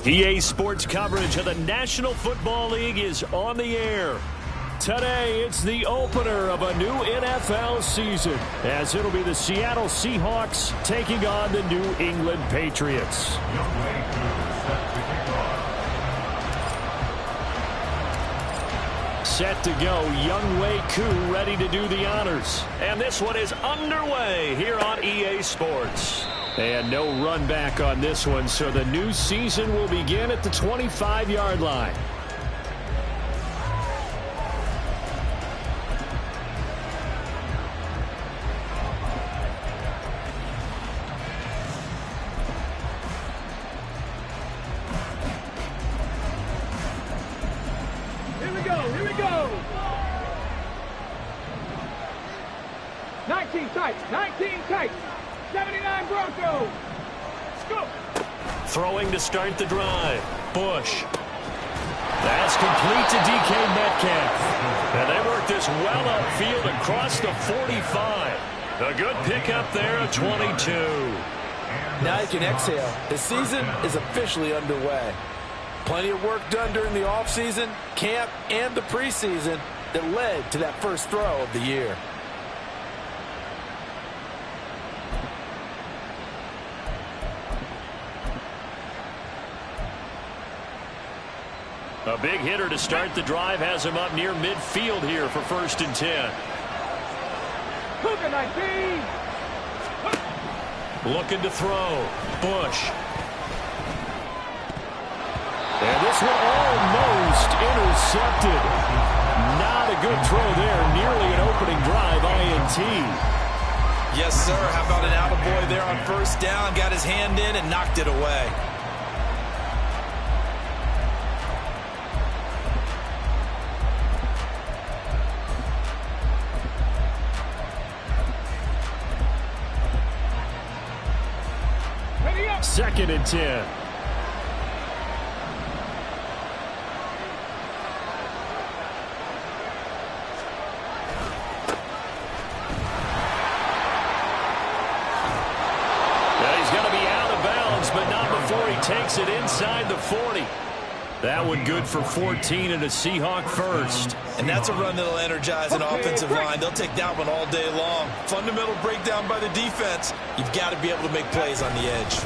EA Sports coverage of the National Football League is on the air. Today, it's the opener of a new NFL season, as it'll be the Seattle Seahawks taking on the New England Patriots. Set to go, Younghoe Koo ready to do the honors. And this one is underway here on EA Sports. And no run back on this one, so the new season will begin at the 25-yard line. Here we go. 19 tight. 79 Broncos. Scoop. Throwing to start the drive. Bush. That's complete to DK Metcalf. And they work this well upfield across the 45. A good pickup there at 22. Now you can exhale. The season is officially underway. Plenty of work done during the offseason, camp, and the preseason that led to that first throw of the year. A big hitter to start the drive has him up near midfield here for 1st and 10. Looking to throw. Bush. And this one almost intercepted. Not a good throw there. Nearly an opening drive INT. Yes, sir. How about an attaboy there on 1st down? Got his hand in and knocked it away. Second and 10. Takes it inside the 40. That one good for 14 and a Seahawk first. And that's a run that'll energize an offensive line. They'll take that one all day long. Fundamental breakdown by the defense. You've got to be able to make plays on the edge.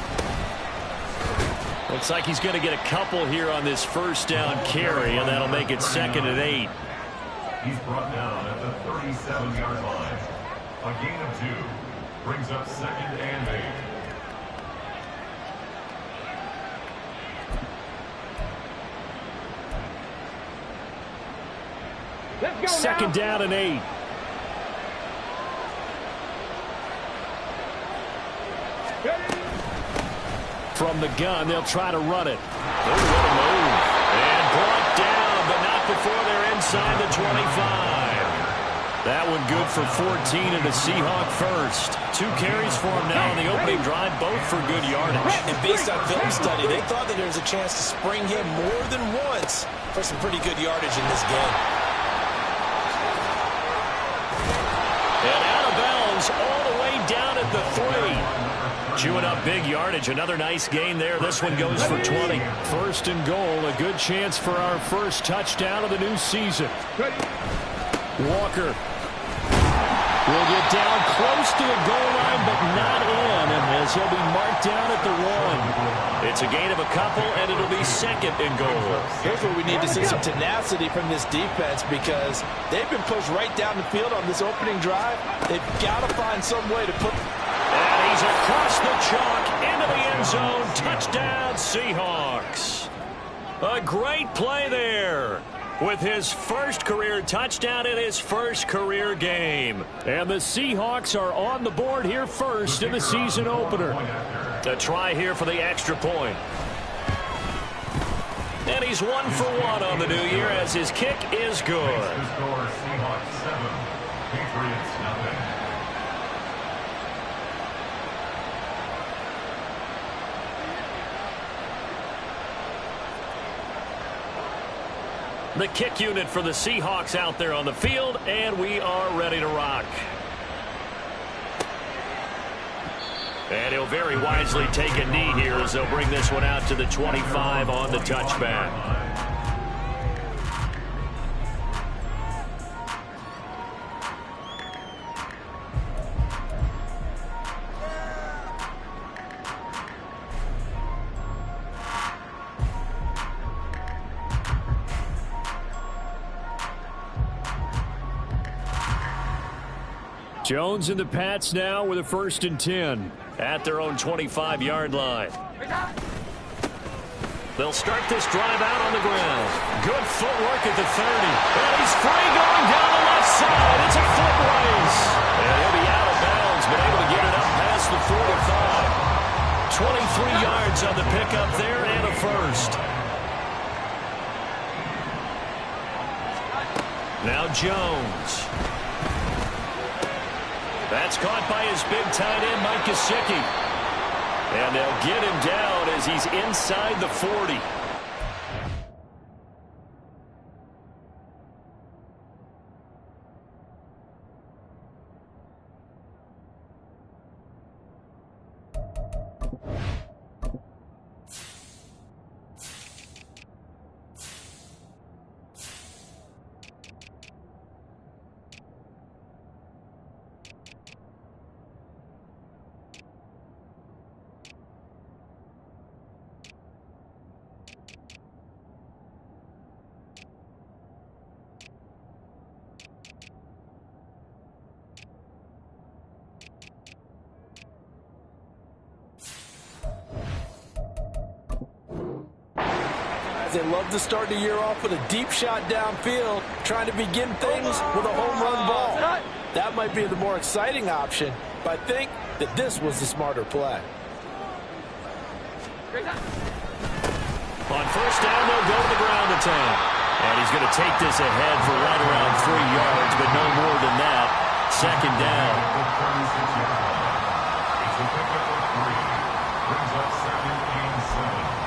Looks like he's going to get a couple here on this 1st down carry, and that'll make it 2nd and 8. He's brought down at the 37-yard line. A gain of 2 brings up 2nd and 8. Second down and 8. From the gun, they'll try to run it. Oh, what a move. And brought down, but not before they're inside the 25. That one good for 14 and a Seahawk first. 2 carries for him now on the opening drive, both for good yardage. And based on film study, they thought that there was a chance to spring him more than once for some pretty good yardage in this game. And out of bounds all the way down at the 3. Chewing up big yardage. Another nice gain there. This one goes for 20. First and goal. A good chance for our first touchdown of the new season. Walker will get down close to the goal line, but not in, as he'll be marked down at the 1. It's a gain of a couple, and it'll be second and goal. Here's where we need to see some tenacity from this defense, because they've been pushed right down the field on this opening drive. They've got to find some way to put... And he's across the chalk into the end zone. Touchdown, Seahawks. A great play there, with his first career touchdown in his first career game. And the Seahawks are on the board here first in the season opener. A try here for the extra point. And he's 1 for 1 on the new year as his kick is good. Seahawks 7, Patriots nothing. The kick unit for the Seahawks out there on the field, and we are ready to rock. And he'll very wisely take a knee here as they'll bring this one out to the 25 on the touchback. Jones and the Pats now with a 1st and 10 at their own 25-yard line. They'll start this drive out on the ground. Good footwork at the 30. And he's free going down the left side. It's a foot race. And he'll be out of bounds, but able to get it up past the 45. 23 yards on the pickup there and a first. Now Jones. That's caught by his big tight end, Mike Gesicki. And they'll get him down as he's inside the 40. They love to start the year off with a deep shot downfield, trying to begin things with a home run ball. That might be the more exciting option, but I think that this was the smarter play. On first down, they'll go to the ground attack. And he's going to take this ahead for right around 3 yards, but no more than that. Second down. It's a pickup of 3. Brings up 2nd and 7.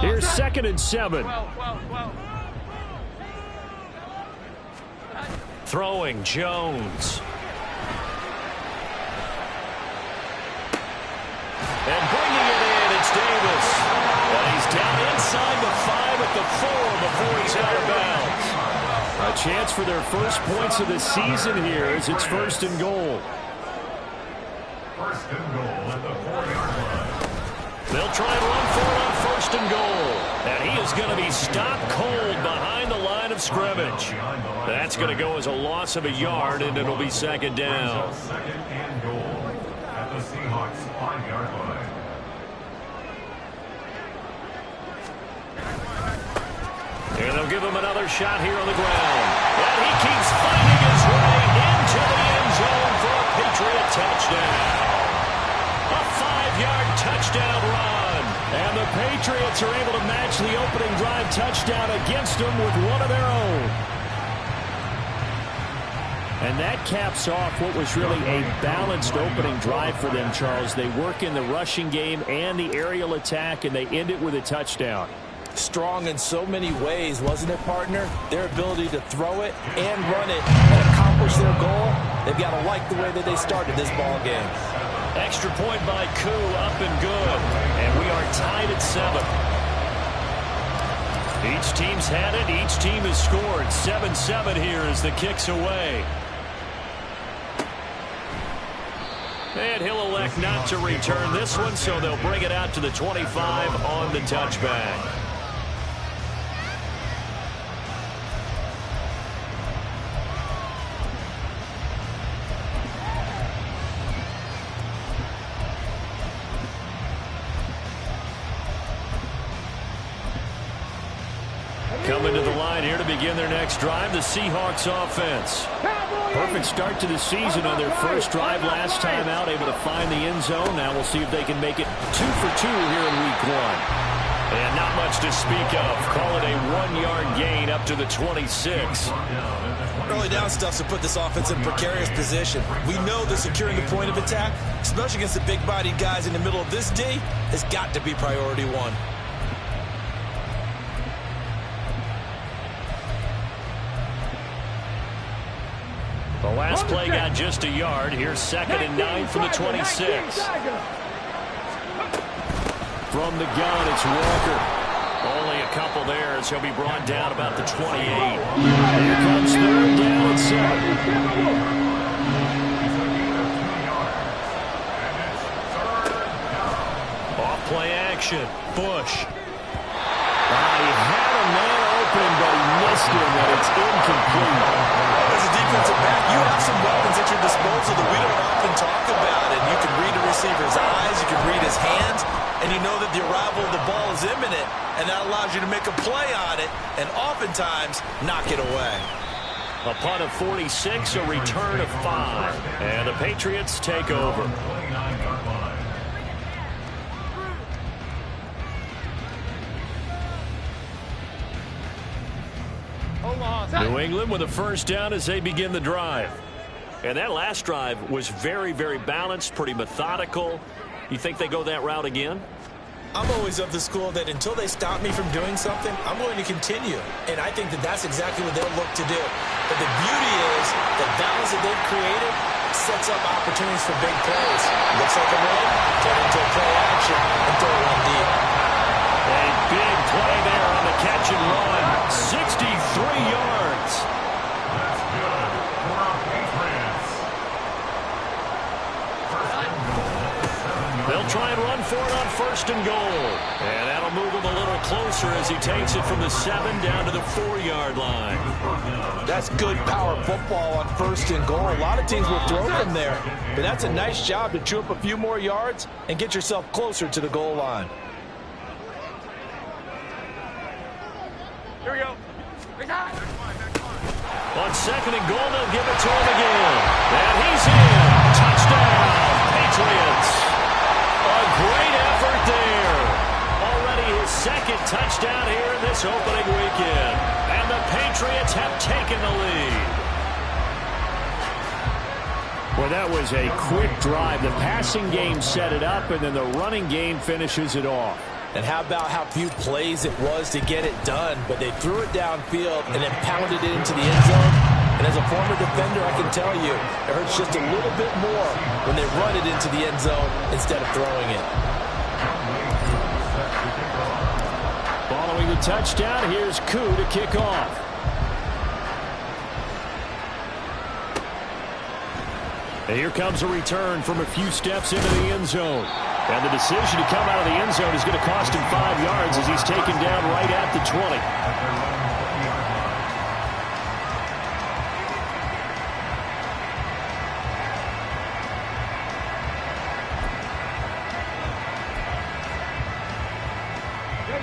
Here's 2nd and 7. Throwing Jones. And bringing it in, it's Davis. And he's down inside the 5 at the 4 before he's out of bounds. A chance for their first points of the season here as it's 1st and goal. 1st and goal at the 4-yard line. They'll try and run for it on 1st and goal. And he is going to be stopped cold behind the line of scrimmage. That's going to go as a loss of a yard, and it'll be 2nd down. 2nd and goal at the Seahawks 5-yard line. And they'll give him another shot here on the ground. And he keeps finding his way into the end zone for a Patriot touchdown. A 5-yard touchdown run. And the Patriots are able to match the opening drive touchdown against them with one of their own. And that caps off what was really a balanced opening drive for them, Charles. They work in the rushing game and the aerial attack, and they end it with a touchdown. Strong in so many ways, wasn't it, partner? Their ability to throw it and run it and accomplish their goal, they've got to like the way that they started this ball game. Extra point by Koo, up and good. And we are tied at 7. Each team's had it. Each team has scored. 7-7 here as the kick's away. And he'll elect not to return this one, so they'll bring it out to the 25 on the touchback. Coming to the line here to begin their next drive, the Seahawks offense. Perfect start to the season on their first drive last time out, able to find the end zone. Now we'll see if they can make it 2 for 2 here in week 1. And not much to speak of. Call it a 1-yard gain up to the 26. Early down stuff to put this offense in precarious position. We know that securing the point of attack, especially against the big-bodied guys in the middle of this D, has got to be priority 1. The last play got just a yard. Here's 2nd and 9 from the 26. From the gun, it's Walker. Only a couple there as he'll be brought down about the 28. Here comes 3rd down at 7. Off play action. Bush. He had a man open, but he missed him, and it's incomplete. As a defensive back, you have some weapons at your disposal that we don't often talk about. And you can read a receiver's eyes, you can read his hands, and you know that the arrival of the ball is imminent, and that allows you to make a play on it and oftentimes knock it away. A punt of 46, a return of 5. And the Patriots take over. New England with a first down as they begin the drive. And that last drive was very, very balanced, pretty methodical. You think they go that route again? I'm always of the school that until they stop me from doing something, I'm going to continue. And I think that that's exactly what they'll look to do. But the beauty is the balance that they've created sets up opportunities for big plays. Looks like a run, turn into a play action, and throw one deep. A big play there on the catch and run. 63 yards. That's good for our Patriots. They'll try and run for it on 1st and goal. And that'll move him a little closer as he takes it from the 7 down to the 4-yard line. That's good power football on 1st and goal. A lot of teams will throw from there. But that's a nice job to chew up a few more yards and get yourself closer to the goal line. Here we go. On 2nd and goal, they'll give it to him again. And he's in. Touchdown, Patriots. A great effort there. Already his 2nd touchdown here in this opening weekend. And the Patriots have taken the lead. Well, that was a quick drive. The passing game set it up, and then the running game finishes it off. And how about how few plays it was to get it done, but they threw it downfield and then pounded it into the end zone. And as a former defender, I can tell you, it hurts just a little bit more when they run it into the end zone instead of throwing it. Following the touchdown, here's Koo to kick off. And here comes a return from a few steps into the end zone. And the decision to come out of the end zone is going to cost him 5 yards as he's taken down right at the 20.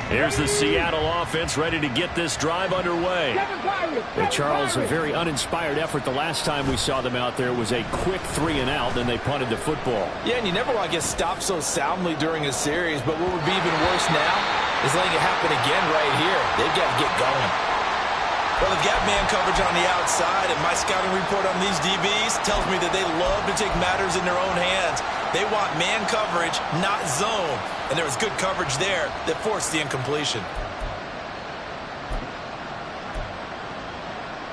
Here's the Seattle offense ready to get this drive underway. And Charles, a very uninspired effort the last time we saw them out there. It was a quick 3-and-out, then they punted the football. Yeah, and you never want to get stopped so soundly during a series, but what would be even worse now is letting it happen again right here. They've got to get going. Well, they've got man coverage on the outside, and my scouting report on these DBs tells me that they love to take matters in their own hands. They want man coverage, not zone. And there was good coverage there that forced the incompletion.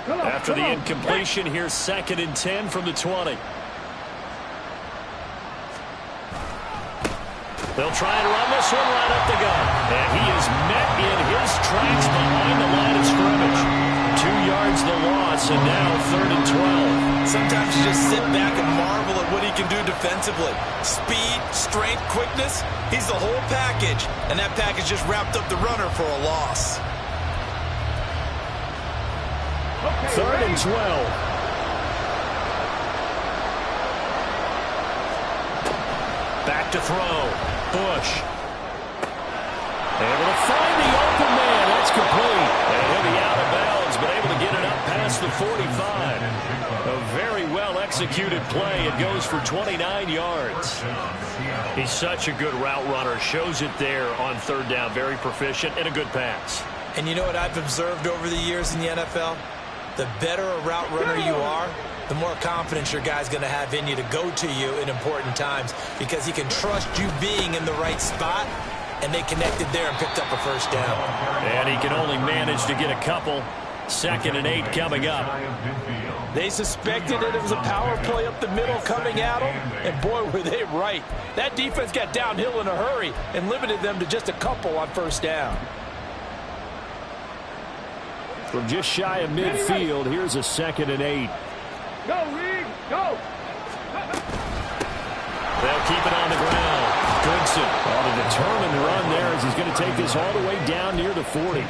After the incompletion, here's 2nd and 10 from the 20. They'll try and run this one right up the gut. And he is met in his tracks behind the line of scrimmage. 2 yards the loss, and now 3rd and 12. Sometimes you just sit back and marvel at what he can do defensively. Speed, strength, quickness, he's the whole package. And that package just wrapped up the runner for a loss. 3rd and 12. Back to throw. Bush. Able to find the open man. That's complete. And he'll be out of bounds, but able to get it up past the 45. A very well-executed play. It goes for 29 yards. He's such a good route runner. Shows it there on 3rd down. Very proficient and a good pass. And you know what I've observed over the years in the NFL? The better a route runner you are, the more confidence your guy's going to have in you to go to you in important times because he can trust you being in the right spot, and they connected there and picked up a 1st down. And he can only manage to get a couple. 2nd and 8 coming up. They suspected that it was a power play up the middle coming at them, and boy, were they right. That defense got downhill in a hurry and limited them to just a couple on 1st down. From just shy of midfield, here's a 2nd and 8. Go, Reed, go! They'll keep it on the ground. Goodson on a determined run there as he's going to take this all the way down near the 40.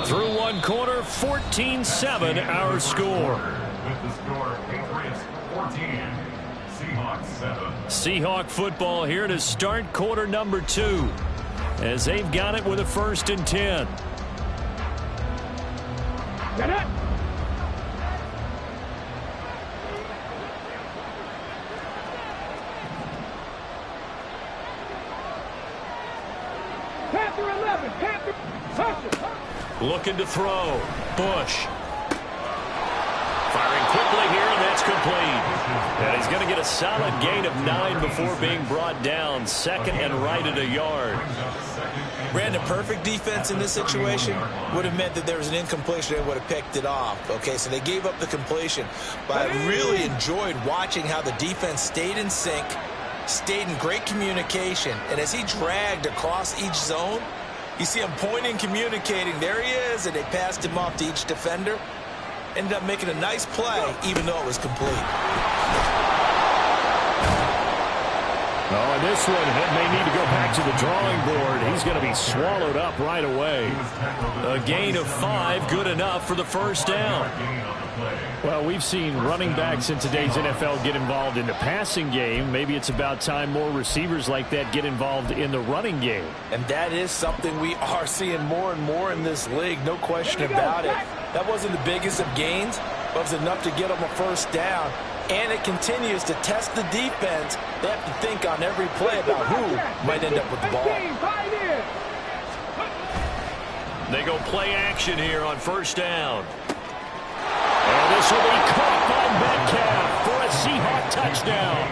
Through one quarter, 14-7 our score. With the score, Patriots 14, Seahawks 7. Seahawk football here to start quarter number 2 as they've got it with a 1st and 10. Get it! Panther 11, Panther, pressure. Looking to throw. Bush. Firing quickly here, and that's complete. And he's going to get a solid gain of 9 before being brought down. 2nd and right at a yard. Brandon, perfect defense in this situation would have meant that there was an incompletion. They would have picked it off. Okay, so they gave up the completion. But I really enjoyed watching how the defense stayed in sync, stayed in great communication. And as he dragged across each zone, you see him pointing, communicating. There he is, and they passed him off to each defender. Ended up making a nice play, even though it was complete. Oh, and this one may need to go back to the drawing board. He's going to be swallowed up right away. A gain of 5, good enough for the 1st down. Well, we've seen running backs in today's NFL get involved in the passing game. Maybe it's about time more receivers like that get involved in the running game. And that is something we are seeing more and more in this league, no question about it. That wasn't the biggest of gains, but it was enough to get them a 1st down. And it continues to test the defense. They have to think on every play about who might end up with the ball. They go play action here on 1st down. And this will be caught by Metcalf for a Seahawk touchdown.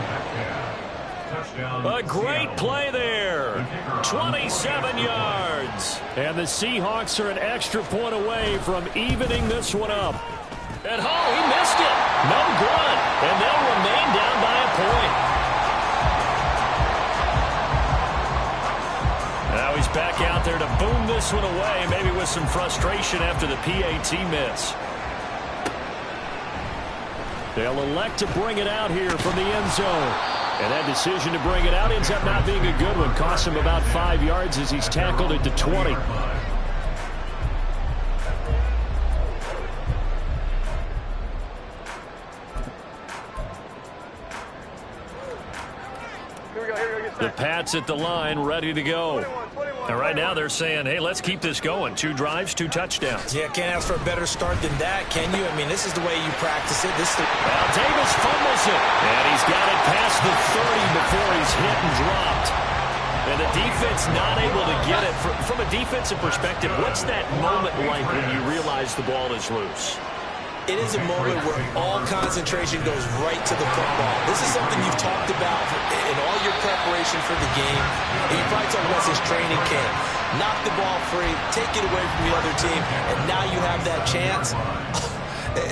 A great play there. 27 yards. And the Seahawks are an extra point away from evening this one up. And he missed it. No good. And they'll remain down by a point. Now he's back out there to boom this one away, maybe with some frustration after the PAT miss. They'll elect to bring it out here from the end zone. And that decision to bring it out ends up not being a good one. Costs him about 5 yards as he's tackled at the 20. The Pats at the line, ready to go. And right now they're saying, hey, let's keep this going. 2 drives, 2 touchdowns. Yeah, can't ask for a better start than that, can you? I mean, this is the way you practice it. Well, Davis fumbles it. And he's got it past the 30 before he's hit and dropped. And the defense not able to get it. From a defensive perspective, what's that moment like when you realize the ball is loose? It is a moment where all concentration goes right to the football. This is something you've talked about in all your preparation for the game. And you probably talked about this training camp. Knock the ball free, take it away from the other team, and now you have that chance.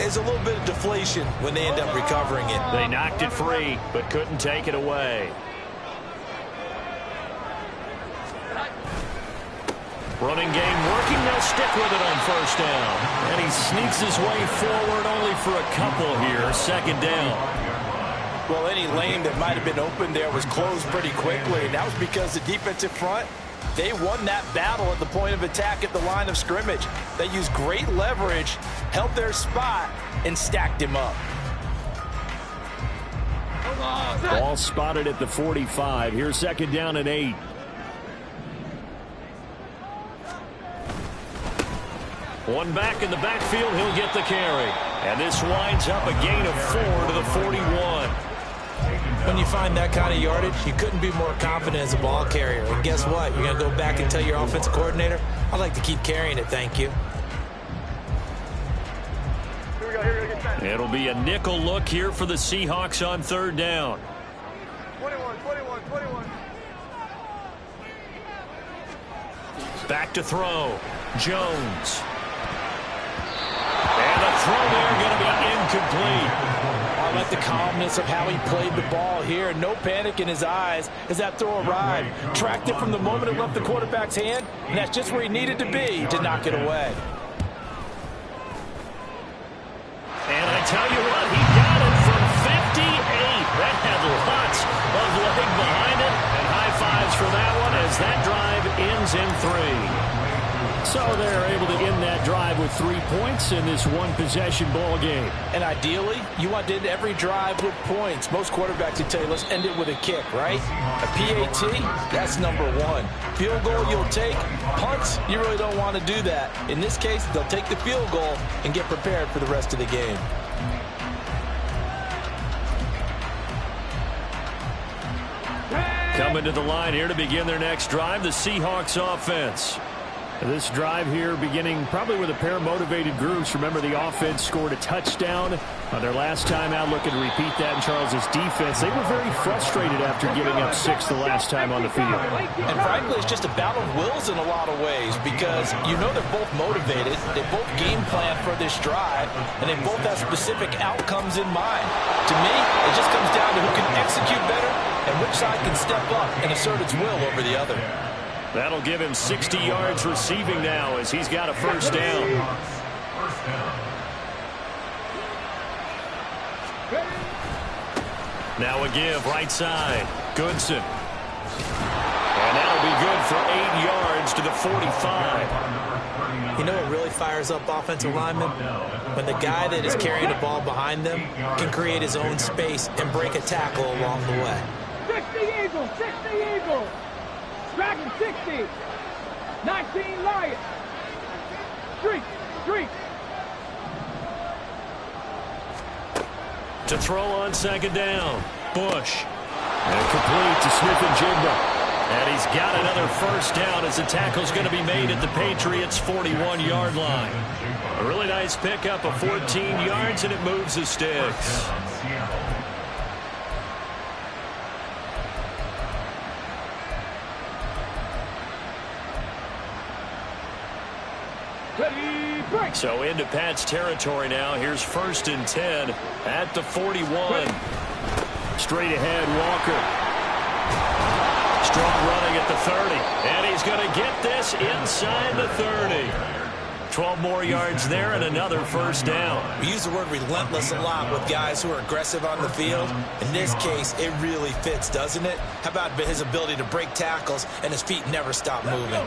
It's a little bit of deflation when they end up recovering it. They knocked it free, but couldn't take it away. Running game working. They'll stick with it on first down. And he sneaks his way forward only for a couple here. Second down. Well, any lane that might have been open there was closed pretty quickly. And that was because the defensive front, they won that battle at the point of attack at the line of scrimmage. They used great leverage, held their spot, and stacked him up. Ball spotted at the 45. Here's second down and 8. One back in the backfield, he'll get the carry. And this winds up a gain of 4 to the 41. When you find that kind of yardage, you couldn't be more confident as a ball carrier. And guess what? You're going to go back and tell your offensive coordinator, I'd like to keep carrying it, thank you. It'll be a nickel look here for the Seahawks on third down. 21. Back to throw. Jones. And the throw there going to be incomplete. I like the calmness of how he played the ball here. No panic in his eyes as that throw arrived. Tracked it from the moment it left the quarterback's hand, and that's just where he needed to be to knock it away. And I tell you what, he got it from 58. That had lots of leg behind it. And high fives for that one as that drive ends in 3. So they're able to end that drive with 3 points in this one-possession ball game. And ideally, you want to end every drive with points. Most quarterbacks would tell you, let's end it with a kick, right? A PAT, that's number 1. Field goal you'll take. Punts, you really don't want to do that. In this case, they'll take the field goal and get prepared for the rest of the game. Coming to the line here to begin their next drive, the Seahawks offense. This drive here beginning probably with a pair of motivated groups. Remember, the offense scored a touchdown on their last time out. Looking to repeat that in Charles's defense. They were very frustrated after giving up 6 the last time on the field. And frankly, it's just a battle of wills in a lot of ways because you know they're both motivated. They both game plan for this drive, and they both have specific outcomes in mind. To me, it just comes down to who can execute better and which side can step up and assert its will over the other. That'll give him 60 yards receiving now as he's got a first down. Now a give right side. Goodson. And that'll be good for 8 yards to the 45. You know what really fires up offensive linemen? When the guy that is carrying the ball behind them can create his own space and break a tackle along the way. 60 Eagles. Dragon 60. 19 Lions. Streak. To throw on second down. Bush. And complete to Smith-Njigba. And he's got another first down as the tackle's going to be made at the Patriots' 41-yard line. A really nice pickup of 14 yards, and it moves the sticks. So into Pat's territory now. Here's 1st and 10 at the 41. Straight ahead, Walker. Strong running at the 30. And he's going to get this inside the 30. 12 more yards there and another first down. We use the word relentless a lot with guys who are aggressive on the field. In this case, it really fits, doesn't it? How about his ability to break tackles and his feet never stop moving?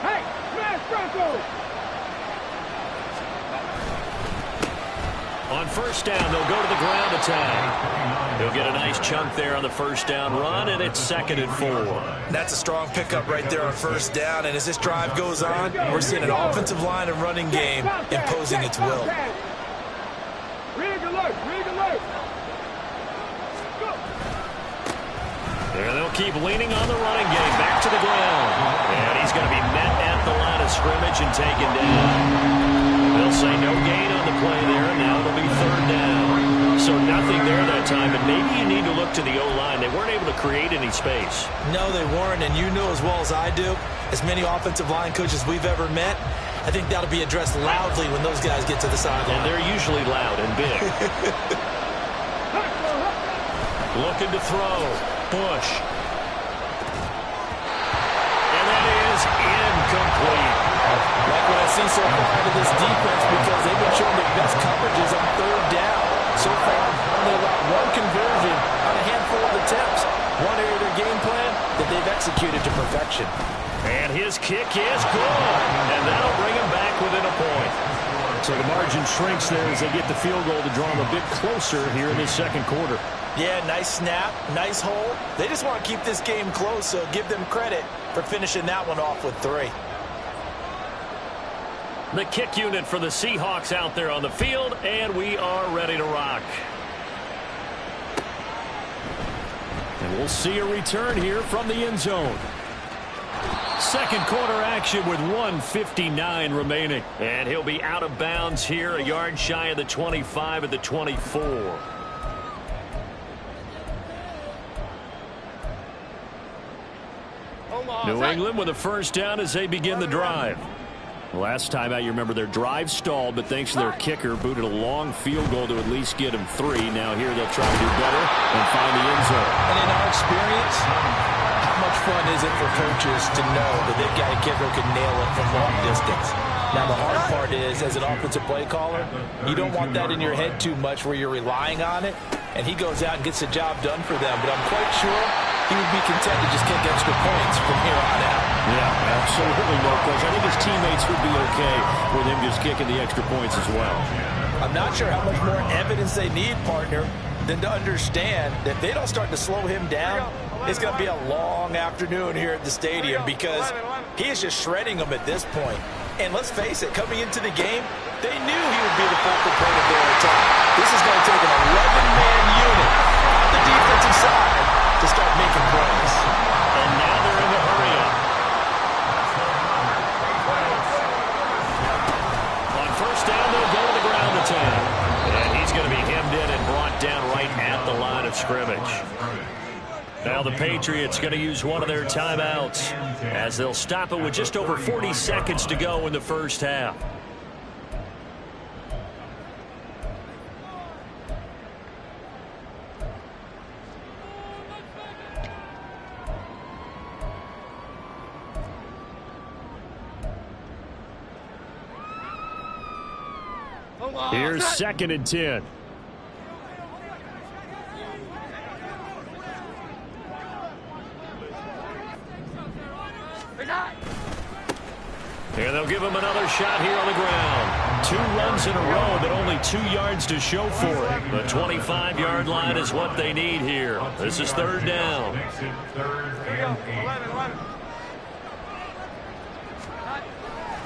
Hey, smash Broncos! On first down, they'll go to the ground attack. He'll get a nice chunk there on the first down run, and it's 2nd and 4. That's a strong pickup right there on first down, and as this drive goes on, we're seeing an offensive line and running game imposing its will. Rig alert! And they'll keep leaning on the running game. Back to the ground. And he's going to be met at the line of scrimmage and taken down. They'll say no gain on the play there, and now it'll be third down. So nothing there that time, and maybe you need to look to the O-line. They weren't able to create any space. No, they weren't, and you know as well as I do, as many offensive line coaches we've ever met, I think that'll be addressed loudly when those guys get to the sideline. And they're usually loud and big. Looking to throw. Bush. And that is incomplete. Like what I've seen so far out of this defense, because they've been showing their best coverages on third down. So far, only allowed one conversion on a handful of attempts. One area of their game plan that they've executed to perfection. And his kick is good. And that'll bring him back within a point. So the margin shrinks there as they get the field goal to draw them a bit closer here in this second quarter. Yeah, nice snap, nice hole. They just want to keep this game close, so give them credit for finishing that one off with 3. The kick unit for the Seahawks out there on the field, and we are ready to rock. And we'll see a return here from the end zone. Second quarter action with 1:59 remaining. And he'll be out of bounds here, a yard shy of the 25 at the 24. New England with a first down as they begin the drive. Last time out, you remember their drive stalled, but thanks to their kicker, booted a long field goal to at least get him 3. Now here they'll try to do better and find the end zone. And in our experience, how much fun is it for coaches to know that they've got a kicker who can nail it from long distance? Now the hard part is, as an offensive play caller, you don't want that in your head too much where you're relying on it, and he goes out and gets the job done for them. But I'm quite sure he would be content to just kick extra points from here on out. Yeah, absolutely no question. I think his teammates would be okay with him just kicking the extra points as well. I'm not sure how much more evidence they need, partner, than to understand that if they don't start to slow him down, it's going to be a long afternoon here at the stadium because he is just shredding them at this point. And let's face it, coming into the game, they knew he would be the focal point of their attack. This is going to take an 11-man unit on the defensive side to start making plays. And now they're in the hurry-up. On first down, they'll go to the ground attack. And he's going to be hemmed in and brought down right at the line of scrimmage. Now the Patriots going to use one of their timeouts as they'll stop it with just over 40 seconds to go in the first half. Here's 2nd and 10. And they'll give him another shot here on the ground. 2 runs in a row, but only 2 yards to show for it. The 25-yard line is what they need here. This is 3rd down.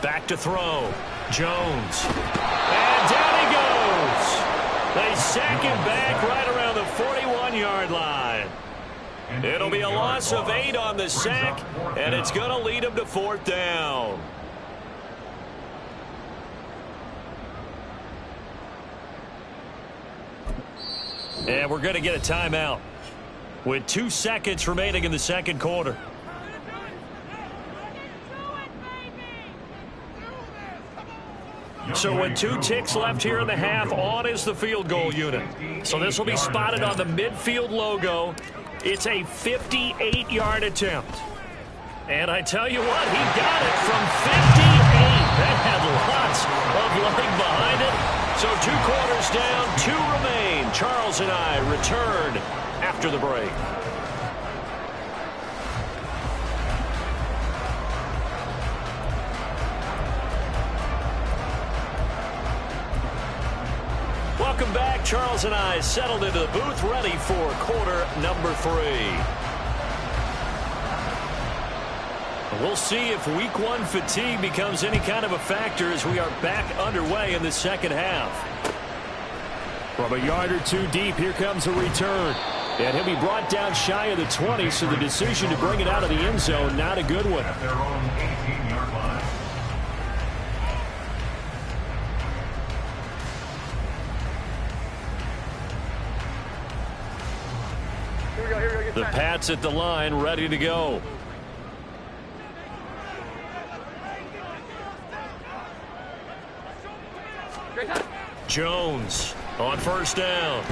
Back to throw. Jones. And down he goes. They sack him back right around the 41-yard line. It'll be a loss of 8 on the sack, and it's going to lead him to 4th down. And we're going to get a timeout with 2 seconds remaining in the second quarter. So with 2 ticks left here in the half, on is the field goal unit. So this will be spotted on the midfield logo. It's a 58-yard attempt. And I tell you what, he got it from 58. That had lots of leg behind it. So 2 quarters down, 2 remain. Charles and I return after the break. Welcome back. Charles and I settled into the booth, ready for quarter number 3. We'll see if week 1 fatigue becomes any kind of a factor as we are back underway in the second half. From a yard or 2 deep, here comes a return. And he'll be brought down shy of the 20, so the decision to bring it out of the end zone, not a good one. At their own 18-yard line. The Pats at the line, ready to go. Jones on first down.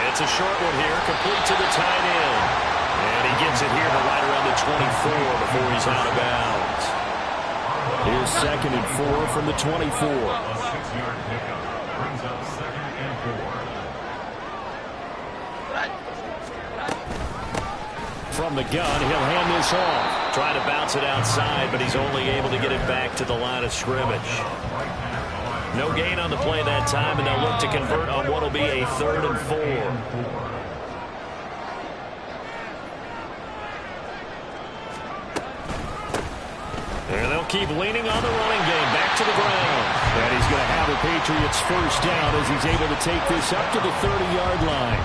It's a short one here, complete to the tight end. And he gets it here to right around the 24 before he's out of bounds. Here's 2nd and 4 from the 24. A 6-yard pickup brings up 2nd and 4. From the gun, he'll hand this off. Try to bounce it outside, but he's only able to get it back to the line of scrimmage. No gain on the play that time, and they'll look to convert on what will be a 3rd and 4. And they'll keep leaning on the running game back to the ground. And he's going to have the Patriots first down as he's able to take this up to the 30-yard line.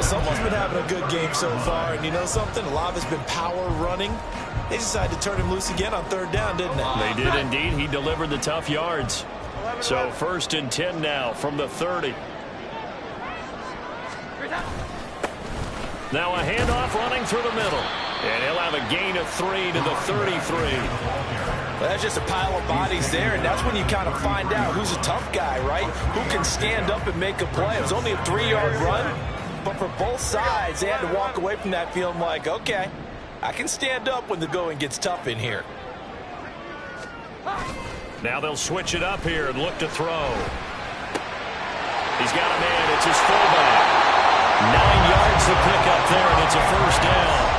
Someone's been having a good game so far, and you know something? A lot of it's been power running. They decided to turn him loose again on 3rd down, didn't they? They did indeed. He delivered the tough yards. So 1st and 10 now from the 30. Now a handoff running through the middle. And he'll have a gain of 3 to the 33. Well, that's just a pile of bodies there, and that's when you kind of find out who's a tough guy, right? Who can stand up and make a play. It was only a 3-yard run, but for both sides, they had to walk away from that feeling like, okay, I can stand up when the going gets tough in here. Now they'll switch it up here and look to throw. He's got a man. It's his fullback. 9 yards to pick up there, and it's a first down.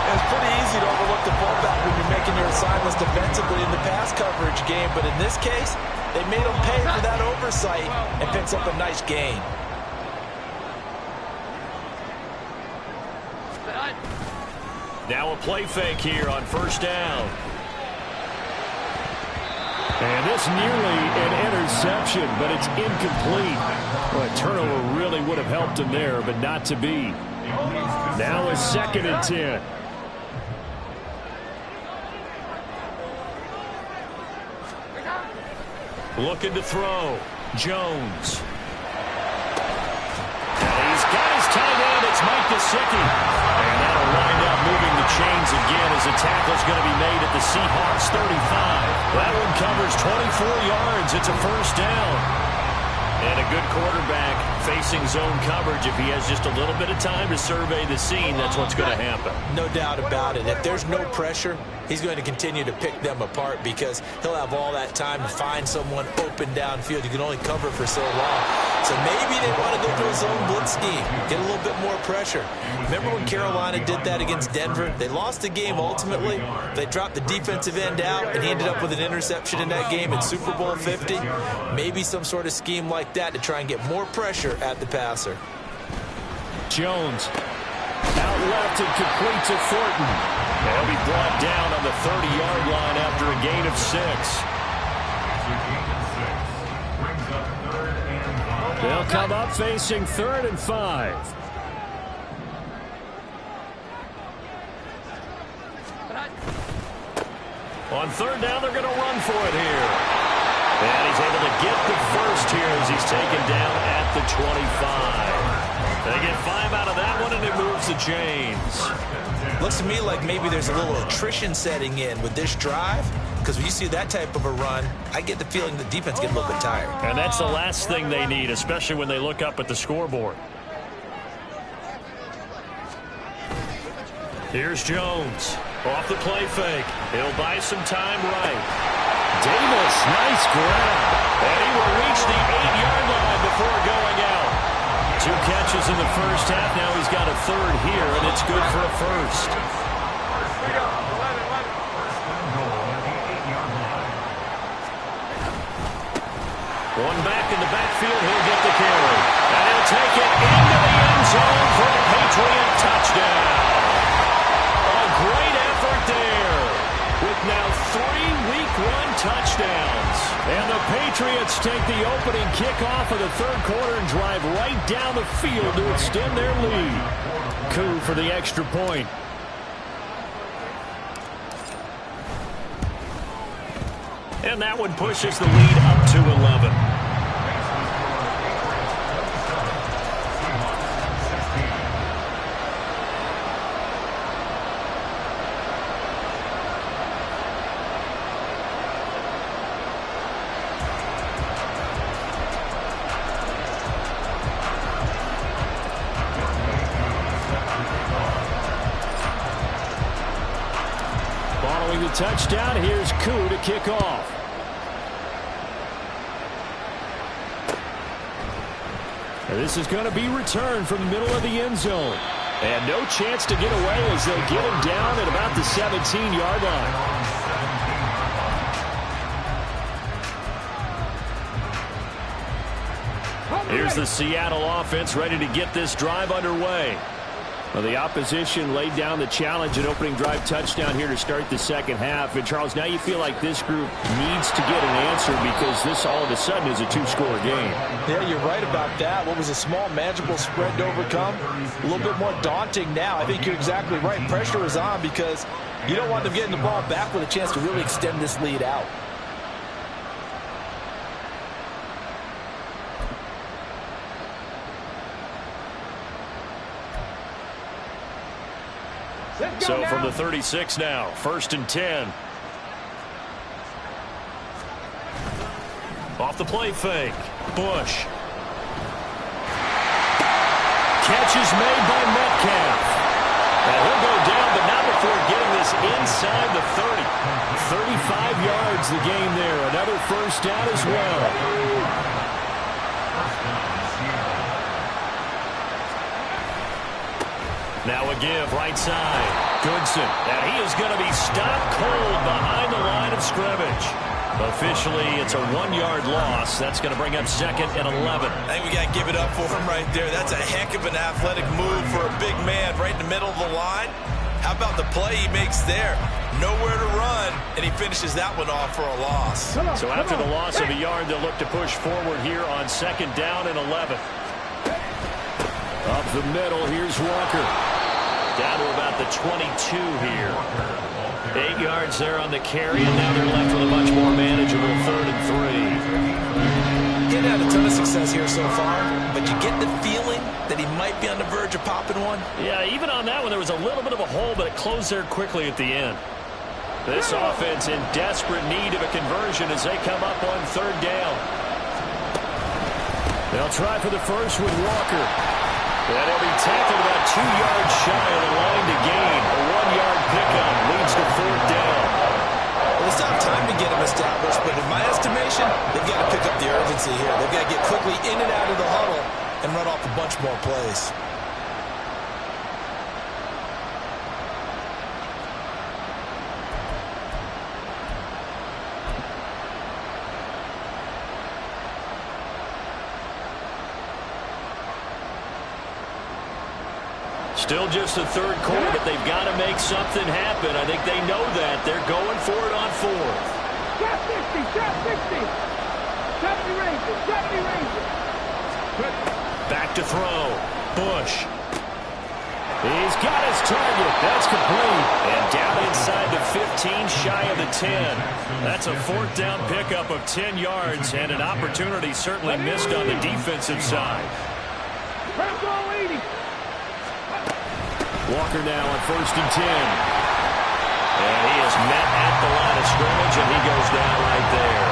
It's pretty easy to overlook the fullback when you're making your assignments defensively in the pass coverage game, but in this case, they made him pay for that oversight and picks up a nice gain. Now a play fake here on first down. And this nearly an interception, but it's incomplete. Well, a turnover really would have helped him there, but not to be. Now a 2nd and 10. Looking to throw. Jones. And he's got his tight end. It's Mike Gesicki. And that'll wind up moving the chains again as the tackle's going to be made at the Seahawks 35. That one covers 24 yards. It's a first down. And a good quarterback facing zone coverage. If he has just a little bit of time to survey the scene, that's what's going to happen. No doubt about it. If there's no pressure, he's going to continue to pick them apart because he'll have all that time to find someone open downfield. You can only cover for so long. So maybe they want to go to a zone blitz scheme, get a little bit more pressure. Remember when Carolina did that against Denver? They lost the game ultimately. They dropped the defensive end out, and he ended up with an interception in that game in Super Bowl 50. Maybe some sort of scheme like that to try and get more pressure at the passer. Jones out left and complete to Thornton. He'll be brought down on the 30-yard line after a gain of 6. They'll come up facing 3rd and 5. On 3rd down, they're going to run for it here. And he's able to get the first here as he's taken down at the 25. They get 5 out of that one, and it moves the chains. Looks to me like maybe there's a little attrition setting in with this drive, because when you see that type of a run, I get the feeling the defense gets a little bit tired. And that's the last thing they need, especially when they look up at the scoreboard. Here's Jones. Off the play fake. He'll buy some time right. Davis, nice grab. And he will reach the 8-yard line before going out. 2 catches in the first half. Now he's got a 3rd here, and it's good for a first. One back in the backfield. He'll get the carry. And he'll take it into the end zone for a Patriot touchdown. A great effort there with now 3 Week 1 touchdowns. And the Patriots take the opening kickoff of the third quarter and drive right down the field to extend their lead. Coup for the extra point. And that one pushes the lead up to 11. Following the touchdown, here's Koo to kick off. And this is going to be returned from the middle of the end zone. And no chance to get away as they'll get him down at about the 17-yard line. Here's the Seattle offense ready to get this drive underway. Well, the opposition laid down the challenge, an opening drive touchdown here to start the second half. And, Charles, now you feel like this group needs to get an answer because this all of a sudden is a two-score game. Yeah, you're right about that. What was a small, manageable spread to overcome, a little bit more daunting now. I think you're exactly right. Pressure is on because you don't want them getting the ball back with a chance to really extend this lead out. So from the 36 now, 1st and 10. Off the play fake. Bush. Catch is made by Metcalf. And he'll go down, but not before getting this inside the 30. 35 yards the game there. Another first down as well. Now a give right side. Goodson. And he is going to be stopped cold behind the line of scrimmage. Officially, it's a 1-yard loss. That's going to bring up 2nd and 11. I think we got to give it up for him right there. That's a heck of an athletic move for a big man right in the middle of the line. How about the play he makes there? Nowhere to run, and he finishes that one off for a loss. So after the loss of a yard, they'll look to push forward here on 2nd down and 11. Up the middle, here's Walker. Down to about the 22 here. 8 yards there on the carry, and now they're left with a much more manageable 3rd and 3. He had a ton of success here so far, but you get the feeling that he might be on the verge of popping one. Yeah, even on that one, there was a little bit of a hole, but it closed there quickly at the end. This offense in desperate need of a conversion as they come up on 3rd down. They'll try for the first with Walker. And he'll be tackled about 2 yards shy of the line to gain. A 1-yard pickup leads to 4th down. Well, it's not time to get him established, but in my estimation, they've got to pick up the urgency here. They've got to get quickly in and out of the huddle and run off a bunch more plays. Still just the 3rd quarter, but they've got to make something happen. I think they know that. They're going for it on 4th. Trap 60, trap 60. 70 Rangers, 70 Rangers. Back to throw. Bush. He's got his target. That's complete. And down inside the 15, shy of the 10. That's a 4th down pickup of 10 yards, and an opportunity certainly missed on the defensive side. Bravo 80. Walker now on 1st and 10. And he is met at the line of scrimmage, and he goes down right there.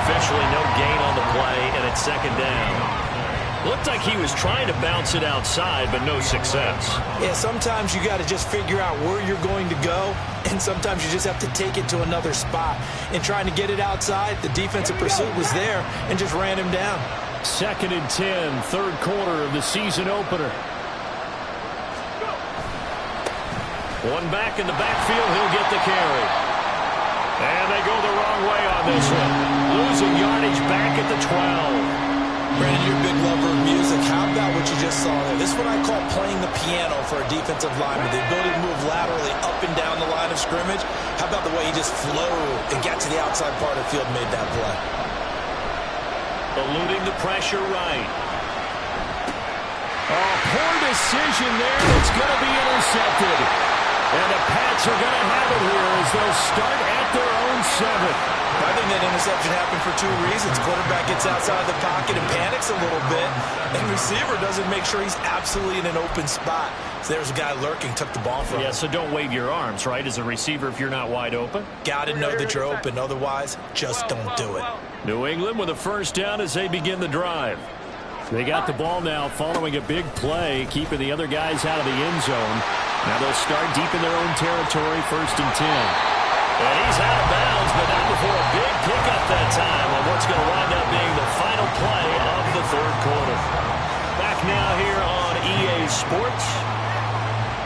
Officially no gain on the play, and it's 2nd down. Looked like he was trying to bounce it outside, but no success. Yeah, sometimes you got to just figure out where you're going to go, and sometimes you just have to take it to another spot. In trying to get it outside, the defensive pursuit was there and just ran him down. 2nd and 10, 3rd quarter of the season opener. One back in the backfield, he'll get the carry. And they go the wrong way on this one. Losing yardage back at the 12. Brandon, you're a big lover of music. How about what you just saw there? This is what I call playing the piano for a defensive lineman. The ability to move laterally up and down the line of scrimmage. How about the way he just flowed and got to the outside part of the field and made that play? Eluding the pressure right. Oh, poor decision there. It's going to be intercepted. And the Pats are going to have it here as they'll start at their own 7. I think that interception happened for 2 reasons. Quarterback gets outside the pocket and panics a little bit, and receiver doesn't make sure he's absolutely in an open spot. So there's a guy lurking, took the ball from him. Yeah, so don't wave your arms, right, as a receiver if you're not wide open. Got to know that you're open. Otherwise, just don't do it. New England with a first down as they begin the drive. They got the ball now following a big play, keeping the other guys out of the end zone. Now they'll start deep in their own territory, 1st and 10. And he's out of bounds, but not before a big pickup that time on what's going to wind up being the final play of the 3rd quarter. Back now here on EA Sports.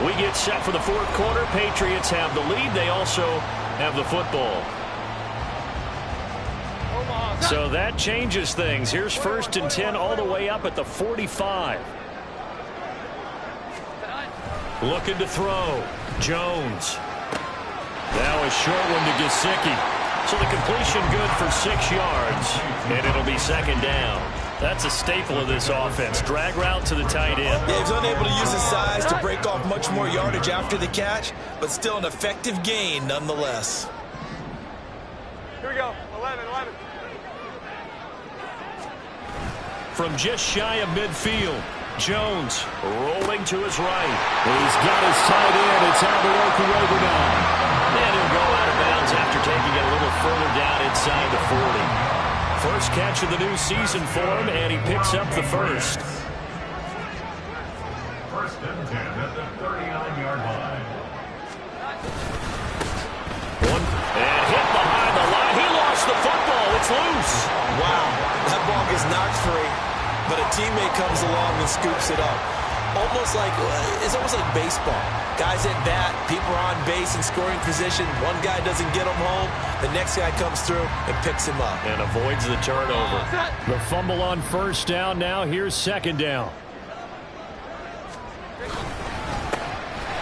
We get set for the 4th quarter. Patriots have the lead. They also have the football. So that changes things. Here's 1st and 10 all the way up at the 45. Looking to throw. Jones. Now a short one to Gesicki. So the completion good for 6 yards. And it'll be 2nd down. That's a staple of this offense. Drag route to the tight end. Yeah, he's unable to use his size to break off much more yardage after the catch, but still an effective gain nonetheless. Here we go. 11. From just shy of midfield, Jones rolling to his right. He's got his tight end. It's Albert Okurobunan. And he'll go out of bounds after taking it a little further down inside the 40. First catch of the new season for him, and he picks up the first. 1st and 10 at the 39-yard line. And hit behind the line. He lost the football. It's loose. Wow, that ball gets knocked free, but a teammate comes along and scoops it up. It's almost like baseball. Guys at bat, people are on base in scoring position. One guy doesn't get him home. The next guy comes through and picks him up. And avoids the turnover. The fumble on 1st down. Now here's 2nd down.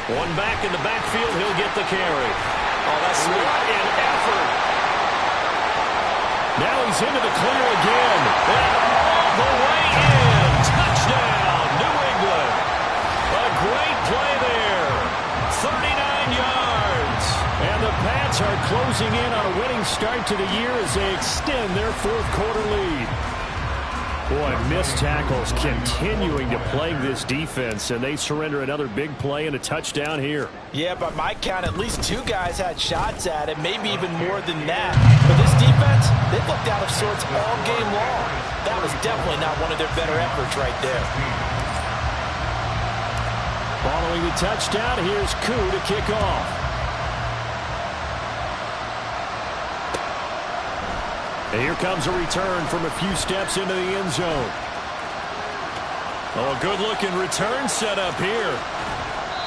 One back in the backfield. He'll get the carry. Oh, that's sweet. What an effort. Now he's into the clear again. And all the way in. Touchdown, New England. A great play there. 39 yards. And the Pats are closing in on a winning start to the year as they extend their 4th quarter lead. Boy, missed tackles continuing to plague this defense, and they surrender another big play and a touchdown here. Yeah, by my count, at least 2 guys had shots at it, maybe even more than that. But this defense, they looked out of sorts all game long. That was definitely not one of their better efforts right there. Following the touchdown, here's Koo to kick off. And here comes a return from a few steps into the end zone. Oh, a good-looking return set up here.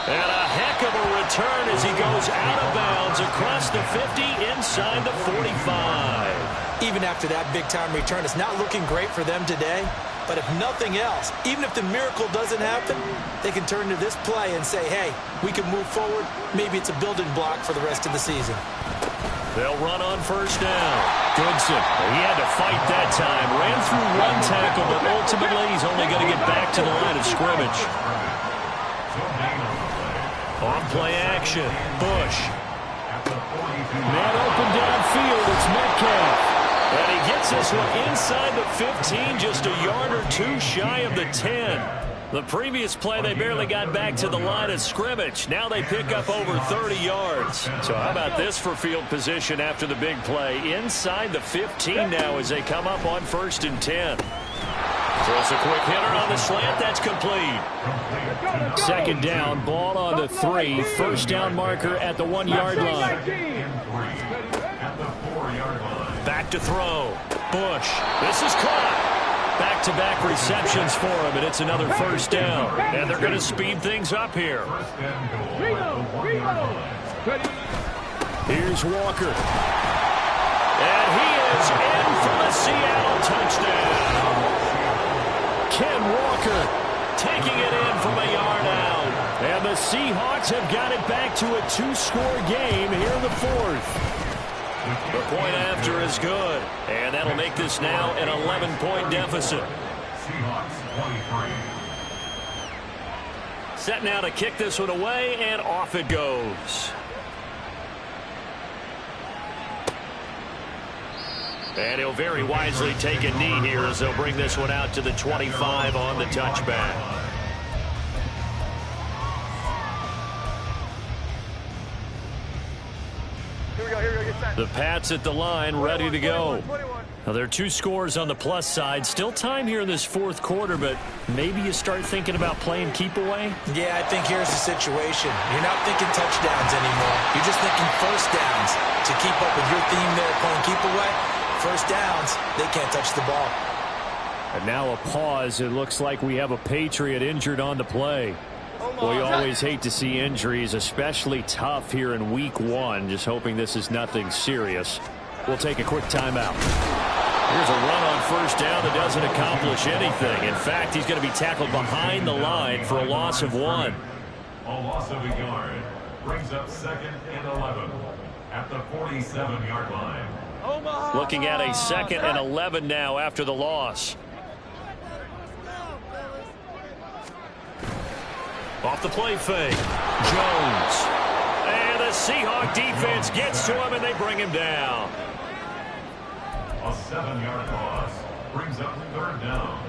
And a heck of a return as he goes out of bounds across the 50 inside the 45. Even after that big-time return, it's not looking great for them today. But if nothing else, even if the miracle doesn't happen, they can turn to this play and say, hey, we can move forward. Maybe it's a building block for the rest of the season. They'll run on 1st down. Goodson, he had to fight that time. Ran through one tackle, but ultimately he's only going to get back to the line of scrimmage. On play action, Bush. Man open downfield, it's Metcalf. And he gets this one inside the 15, just a yard or 2 shy of the 10. The previous play, they barely got back to the line of scrimmage. Now they pick up over 30 yards. So how about this for field position after the big play? Inside the 15 now as they come up on 1st and 10. Throws a quick hitter on the slant. That's complete. 2nd down, ball on the 3. 1st down marker at the 1-yard line. Back to throw. Bush. This is caught. Back-to-back receptions for him, and it's another 1st down. And they're going to speed things up here. Here's Walker. And he is in for the Seattle touchdown. Ken Walker taking it in from a yard out. And the Seahawks have got it back to a 2-score game here in the fourth. The point after is good, and that'll make this now an 11-point deficit. Seahawks 23. Set now to kick this one away, and off it goes. And he'll very wisely take a knee here as they'll bring this one out to the 25 on the touchback. The Pats at the line, ready to go. Now, there are 2 scores on the plus side. Still time here in this fourth quarter, but maybe you start thinking about playing keep away? Yeah, I think here's the situation. You're not thinking touchdowns anymore. You're just thinking first downs. To keep up with your theme there, playing keep away, first downs, they can't touch the ball. And now a pause. It looks like we have a Patriot injured on the play. Well, you always hate to see injuries, especially tough here in week 1. Just hoping this is nothing serious. We'll take a quick timeout. Here's a run on first down that doesn't accomplish anything. In fact, he's going to be tackled behind the line for a loss of 1. A loss of a yard brings up 2nd and 11 at the 47-yard line. Looking at a 2nd and 11 now after the loss. Off the play fake. Jones. And the Seahawk defense gets to him, and they bring him down. A 7-yard loss brings up 3rd down.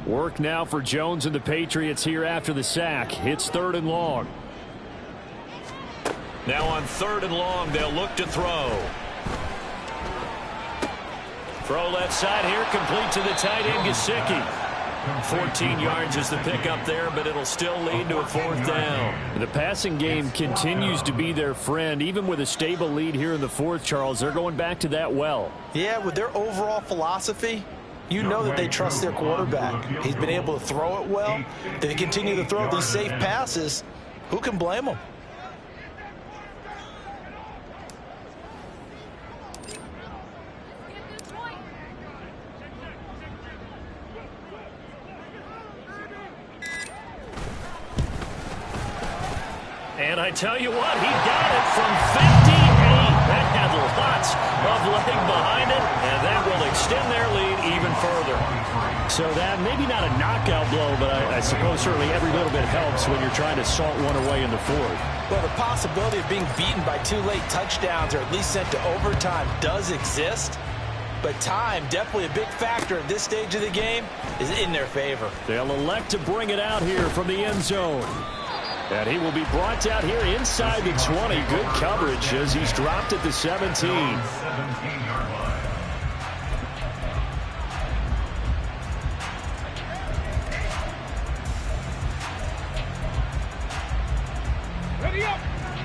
Work now for Jones and the Patriots here after the sack. It's 3rd and long. Now on 3rd and long, they'll look to throw. Throw left side here, complete to the tight end, Gesicki. 14 yards is the pickup there, but it'll still lead to a 4th down. The passing game continues to be their friend. Even with a stable lead here in the 4th, Charles, they're going back to that well. Yeah, with their overall philosophy, you know that they trust their quarterback. He's been able to throw it well. They continue to throw these safe passes. Who can blame them? And I tell you what, he got it from 58. That had lots of leg behind it, and that will extend their lead even further. So that, maybe not a knockout blow, but I suppose certainly every little bit helps when you're trying to salt one away in the 4th. Well, the possibility of being beaten by 2 late touchdowns or at least sent to overtime does exist. But time, definitely a big factor at this stage of the game, is in their favor. They'll elect to bring it out here from the end zone. And he will be brought down here inside the 20. Good coverage as he's dropped at the 17. 17-yard line. Ready up.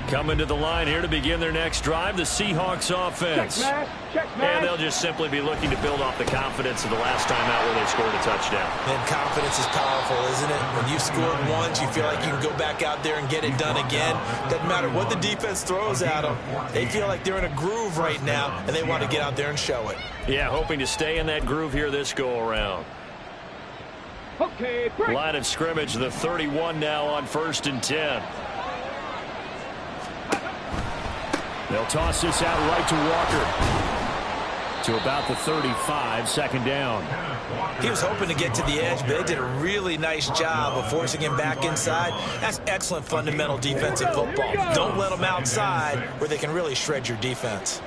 Coming to the line here to begin their next drive, the Seahawks offense. Check, And they'll just simply be looking to build off the confidence of the last time out where they scored a touchdown. And confidence is powerful, isn't it? When you've scored once, you feel like you can go back out there and get it done again. Doesn't matter what the defense throws at them. They feel like they're in a groove right now, and they want to get out there and show it. Yeah, hoping to stay in that groove here this go-around. Okay, break. Line of scrimmage, the 31 now on 1st and 10. They'll toss this out right to Walker. To about the 35, 2nd down. He was hoping to get to the edge, but they did a really nice job of forcing him back inside. That's excellent fundamental defensive football. Don't let them outside where they can really shred your defense.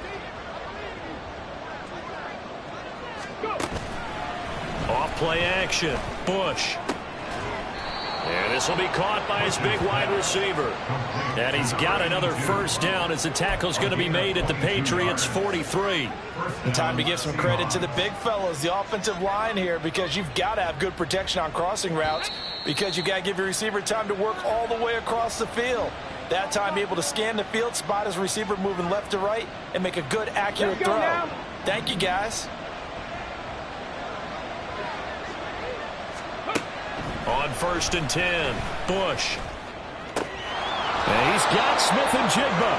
Off play action. Bush. And this will be caught by his big wide receiver. And he's got another 1st down as the tackle's going to be made at the Patriots' 43. And time to give some credit to the big fellas, the offensive line here, because you've got to have good protection on crossing routes, because you've got to give your receiver time to work all the way across the field. That time able to scan the field, spot his receiver moving left to right, and make a good, accurate throw. Now. Thank you, guys. On 1st and 10, Bush. And he's got Smith-Njigba.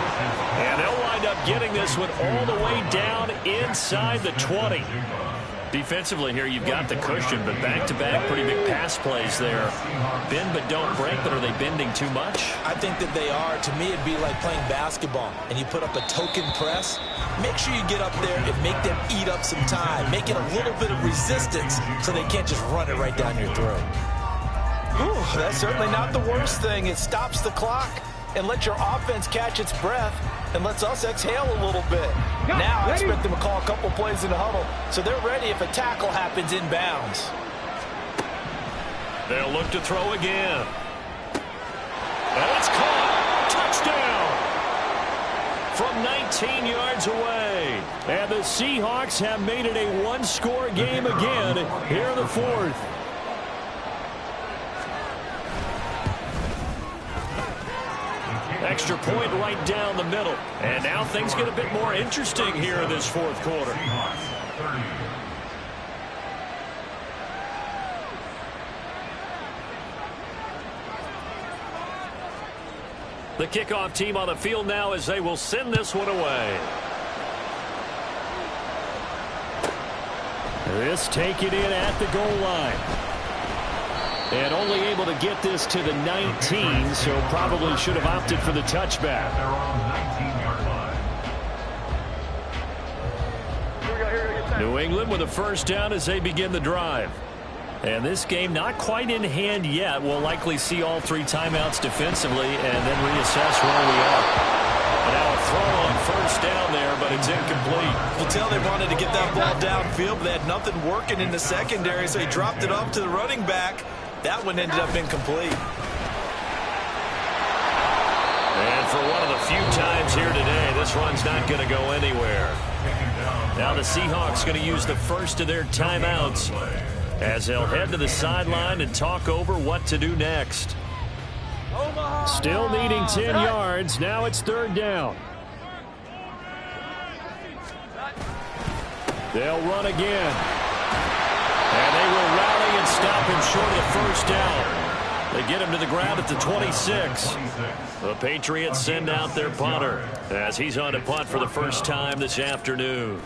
And they'll wind up getting this one all the way down inside the 20. Defensively here, you've got the cushion, but back-to-back pretty big pass plays there. Bend but don't break, but are they bending too much? I think that they are. To me, it'd be like playing basketball, and you put up a token press. Make sure you get up there and make them eat up some time. Make it a little bit of resistance so they can't just run it right down your throat. Ooh, that's certainly not the worst thing. It stops the clock and lets your offense catch its breath and lets us exhale a little bit. Now I expect them to call a couple plays in the huddle so they're ready if a tackle happens inbounds. They'll look to throw again. And it's caught. Touchdown. From 19 yards away. And the Seahawks have made it a one-score game again here in the fourth. Extra point right down the middle. And now things get a bit more interesting here in this fourth quarter. The kickoff team on the field now as they will send this one away. This taken in at the goal line. And only able to get this to the 19, so probably should have opted for the touchback. They're on the 19-yard line. New England with a first down as they begin the drive. And this game not quite in hand yet. We'll likely see all three timeouts defensively and then reassess where we are. Now a throw on first down there, but it's incomplete. You can tell they wanted to get that ball downfield, but they had nothing working in the secondary, so he dropped it off to the running back. That one ended up incomplete. And for one of the few times here today, this run's not going to go anywhere. Now the Seahawks going to use the first of their timeouts as they'll head to the sideline and talk over what to do next. Still needing 10 yards. Now it's third down. They'll run again. And they will rally and stop him short of the first down. They get him to the ground at the 26. The Patriots send out their punter as he's on to punt for the first time this afternoon.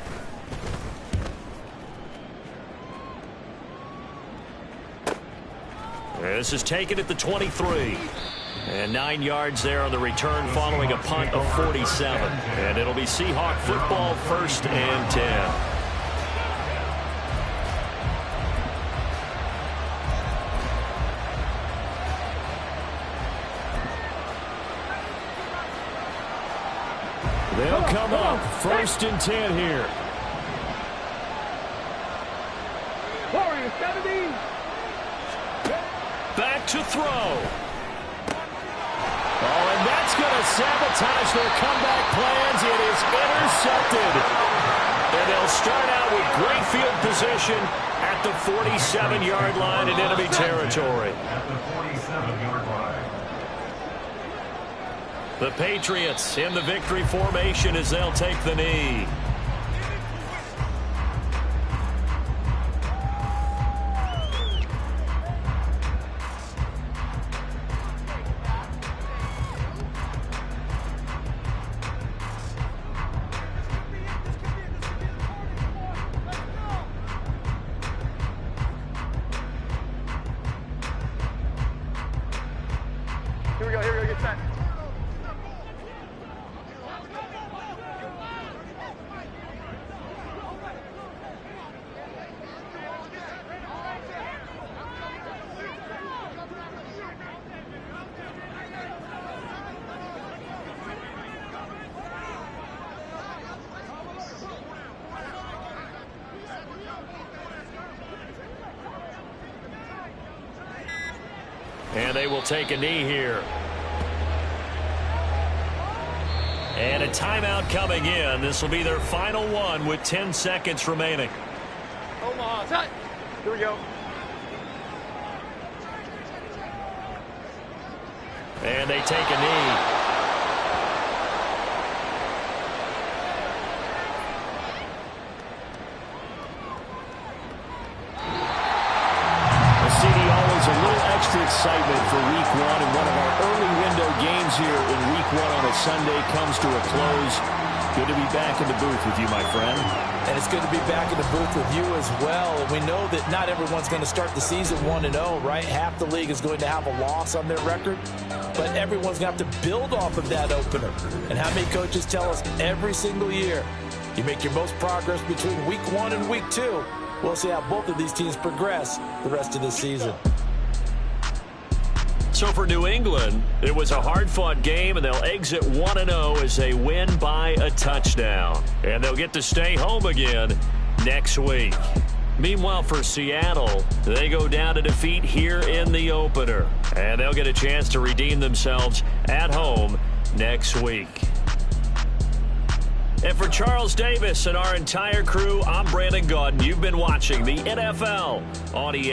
This is taken at the 23. And 9 yards there on the return following a punt of 47. And it'll be Seahawk football, 1st and 10. They'll come up 1st and 10 here. Warriors 70. Back to throw. Oh, and that's going to sabotage their comeback plans. It is intercepted. And they'll start out with great field position at the 47-yard line in enemy territory. At the 47-yard line. The Patriots in the victory formation as they'll take the knee. Here we go, get set. And they will take a knee here. And a timeout coming in. This will be their final one with 10 seconds remaining. Omaha, set. Here we go. And they take a knee. The CD always a little it for Week 1, and one of our early window games here in Week 1 on a Sunday comes to a close. Good to be back in the booth with you, my friend. And it's good to be back in the booth with you as well. And we know that not everyone's going to start the season 1-0, right? Half the league is going to have a loss on their record. But everyone's going to have to build off of that opener. And how many coaches tell us every single year, you make your most progress between Week 1 and Week 2. We'll see how both of these teams progress the rest of this season. So for New England, it was a hard-fought game, and they'll exit 1-0 as they win by a touchdown. And they'll get to stay home again next week. Meanwhile, for Seattle, they go down to defeat here in the opener. And they'll get a chance to redeem themselves at home next week. And for Charles Davis and our entire crew, I'm Brandon Gaudin. You've been watching the NFL on ESPN.